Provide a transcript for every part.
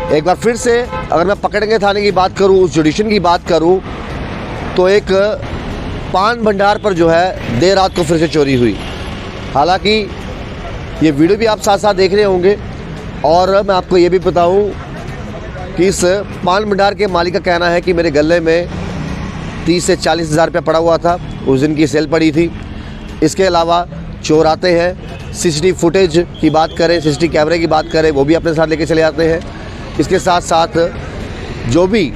एक बार फिर से अगर मैं पकड़ेंगे थाने की बात करूं, उस जुडिशन की बात करूं, तो एक पान भंडार पर जो है देर रात को फिर से चोरी हुई। हालांकि ये वीडियो भी आप साथ साथ देख रहे होंगे और मैं आपको ये भी बताऊं कि इस पान भंडार के मालिक का कहना है कि मेरे गले में 30 से 40 हज़ार रुपया पड़ा हुआ था, उस दिन की सेल पड़ी थी। इसके अलावा चोर आते हैं, सीसीटीवी फुटेज की बात करें, सीसीटीवी कैमरे की बात करें, वो भी अपने साथ लेके चले आते हैं। इसके साथ साथ जो भी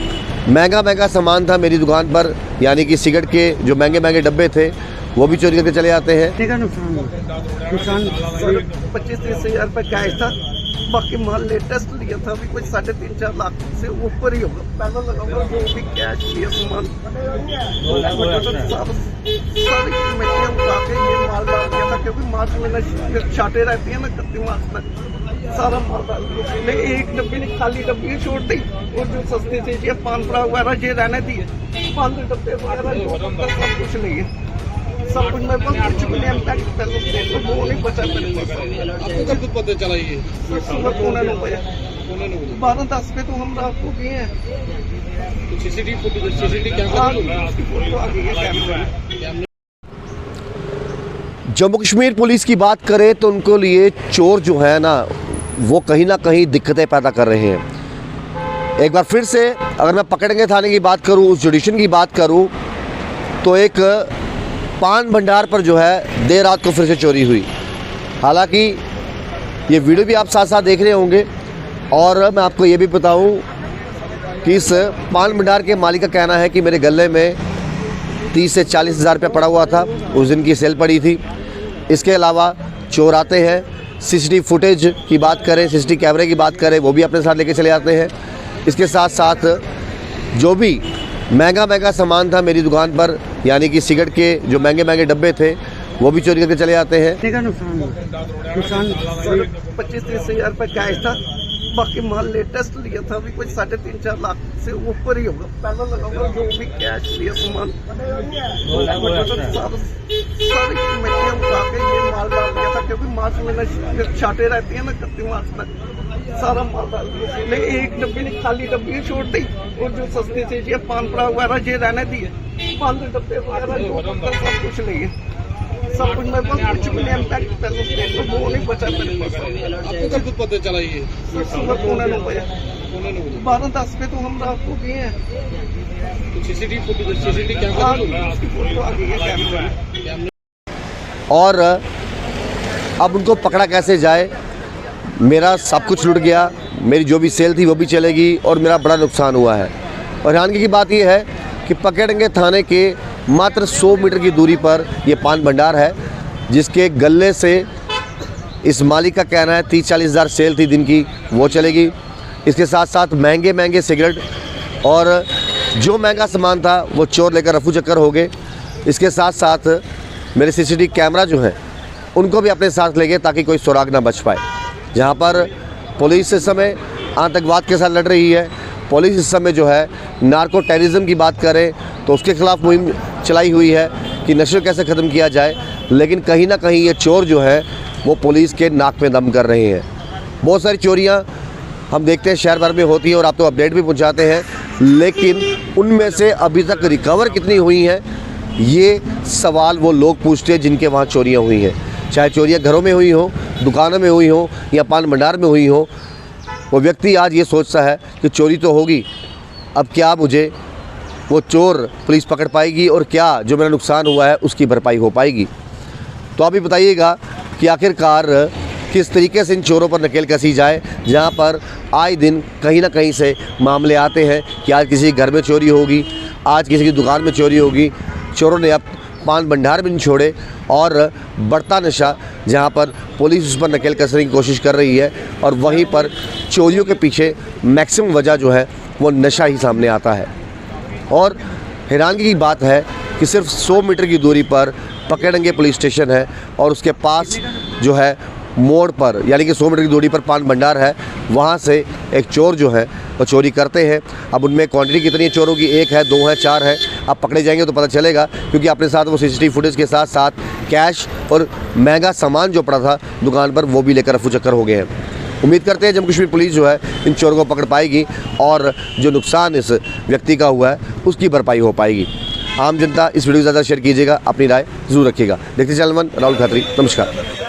महंगा सामान था मेरी दुकान पर, यानी कि सिगरेट के जो महंगे डब्बे थे, वो भी चोरी करके चले जाते हैं। नुकसान 25-30 हज़ार रुपये कैश था, बाकी माल लेटेस्ट लिया था अभी कुछ 3.5-4 लाख से ऊपर ही होगा। पहला लगाऊंगा जो भी कैश लिया सामान सारी मिट्टियाँ उठा के ये माल डाल दिया था, क्योंकि मार्च में छाटे रहती है ना 31 मार्च तक, सारा माल डाल दिया। लेकिन एक डब्बी ने खाली डब्बी छोड़ दी और जो सस्ती चीज़ है पान फ्रा वगैरह ये रहने दिए, 5 डब्बे वगैरह सब कुछ नहीं है, सब कुछ मेरे पास कुछ भी नहीं। पहले तो वो नहीं बचा मेरे पास। आपको कब पता चला ये? सुबह 9:45 बजे 12:10 पे तो हम रात को गए हैं। तो सीसीटीवी कैमरा आ गई है कैमरा। जम्मू कश्मीर पुलिस की बात करें तो उनको लिए चोर जो है ना कहीं दिक्कतें पैदा कर रहे हैं। एक बार फिर से अगर मैं पकड़ेंगे थाने की बात करूं, उस जुडिशन की बात करूं, तो एक पान भंडार पर जो है देर रात को फिर से चोरी हुई। हालांकि ये वीडियो भी आप साथ साथ देख रहे होंगे और मैं आपको ये भी बताऊं कि इस पान भंडार के मालिक का कहना है कि मेरे गले में 30 से 40 हज़ार रुपया पड़ा हुआ था, उस दिन की सेल पड़ी थी। इसके अलावा चोर आते हैं, सीसीटीवी फुटेज की बात करें, सीसीटीवी कैमरे की बात करें, वो भी अपने साथ लेके चले आते हैं। इसके साथ साथ जो भी महंगा सामान था मेरी दुकान पर, यानी कि सिगरेट के जो महंगे डब्बे थे, वो भी चोरी करके चले जाते हैं। नुकसान 25-30 हज़ार रुपये कैश था, बाकी माल लेटेस्ट लिया था अभी कुछ 3.5-4 लाख से ऊपर ही होगा। पहला लगाऊंगा जो भी कैश लिया सामान सारी मिट्टियाँ उठा के ये माल डाल दिया था, क्योंकि मार्च में छाटे रहती है ना 31 मार्च तक, सारा माल डाल दिया। लेकिन एक डब्बी ने खाली डब्बी छोड़ दी और जो सस्ती चीज़ है पान फ्रा वगैरह ये रहने दिए, 5 डब्बे वगैरह सब कुछ नहीं है, सब कुछ मेरे पास कुछ भी नहीं। पहले तो वो नहीं बचा मेरे पास। आपको कब पता चला ये? सुबह 9:45 बजे 12:10 पे तो हम रात को गए हैं। तो सीसीटीवी कैमरा आ गई है कैमरा। और अब उनको पकड़ा कैसे जाए? मेरा सब कुछ लुट गया, मेरी जो भी सेल थी वो भी चलेगी और मेरा बड़ा नुकसान हुआ है। और हैरानगी की बात यह है कि पकड़ेंगे थाने के मात्र 100 मीटर की दूरी पर ये पान भंडार है, जिसके गले से इस मालिक का कहना है 30-40 हज़ार सेल थी दिन की, वो चलेगी। इसके साथ साथ महंगे सिगरेट और जो महंगा सामान था वो चोर लेकर रफू चक्कर हो गए। इसके साथ साथ मेरे सीसीटीवी कैमरा जो हैं उनको भी अपने साथ ले गए ताकि कोई सुराग ना बच पाए। जहाँ पर पुलिस इस समय आतंकवाद के साथ लड़ रही है, पुलिस इस समय जो है नार्को टेररिज्म की बात करें तो उसके खिलाफ मुहिम चलाई हुई है कि नशे कैसे ख़त्म किया जाए, लेकिन कहीं ना कहीं ये चोर जो है वो पुलिस के नाक में दम कर रहे हैं। बहुत सारी चोरियां हम देखते हैं शहर भर में होती हैं और आप तो अपडेट भी पहुंचाते हैं, लेकिन उनमें से अभी तक रिकवर कितनी हुई हैं ये सवाल वो लोग पूछते हैं जिनके वहाँ चोरियाँ हुई हैं। चाहे चोरियाँ घरों में हुई हो, दुकानों में हुई हो या पान भंडार में हुई हो, वो व्यक्ति आज ये सोचता है कि चोरी तो होगी, अब क्या मुझे वो चोर पुलिस पकड़ पाएगी और क्या जो मेरा नुकसान हुआ है उसकी भरपाई हो पाएगी। तो आप ही बताइएगा कि आखिरकार किस तरीके से इन चोरों पर नकेल कसी जाए, जहां पर आए दिन कहीं ना कहीं से मामले आते हैं कि आज किसी के घर में चोरी होगी, आज किसी की दुकान में चोरी होगी। चोरों ने अब पान भंडार भी नहीं छोड़े और बढ़ता नशा जहां पर पुलिस उस पर नकेल कसने की कोशिश कर रही है और वहीं पर चोरियों के पीछे मैक्सिमम वजह जो है वो नशा ही सामने आता है। और हैरानगी की बात है कि सिर्फ 100 मीटर की दूरी पर पकड़ेंगे पुलिस स्टेशन है और उसके पास जो है मोड़ पर यानी कि 100 मीटर की दूरी पर पान भंडार है, वहाँ से एक चोर जो है वो चोरी करते हैं। अब उनमें क्वांटिटी कितनी है चोरों की, 1 है, 2 है, 4 है, अब पकड़े जाएंगे तो पता चलेगा, क्योंकि अपने साथ वो सीसीटीवी फुटेज के साथ साथ कैश और महंगा सामान जो पड़ा था दुकान पर वो भी लेकर रफू चक्कर हो गए हैं। उम्मीद करते हैं जम्मू कश्मीर पुलिस जो है इन चोरों को पकड़ पाएगी और जो नुकसान इस व्यक्ति का हुआ है उसकी भरपाई हो पाएगी। आम जनता इस वीडियो को ज़्यादा शेयर कीजिएगा, अपनी राय ज़रूर रखिएगा। देखते चैनल वन, राहुल खत्री, नमस्कार।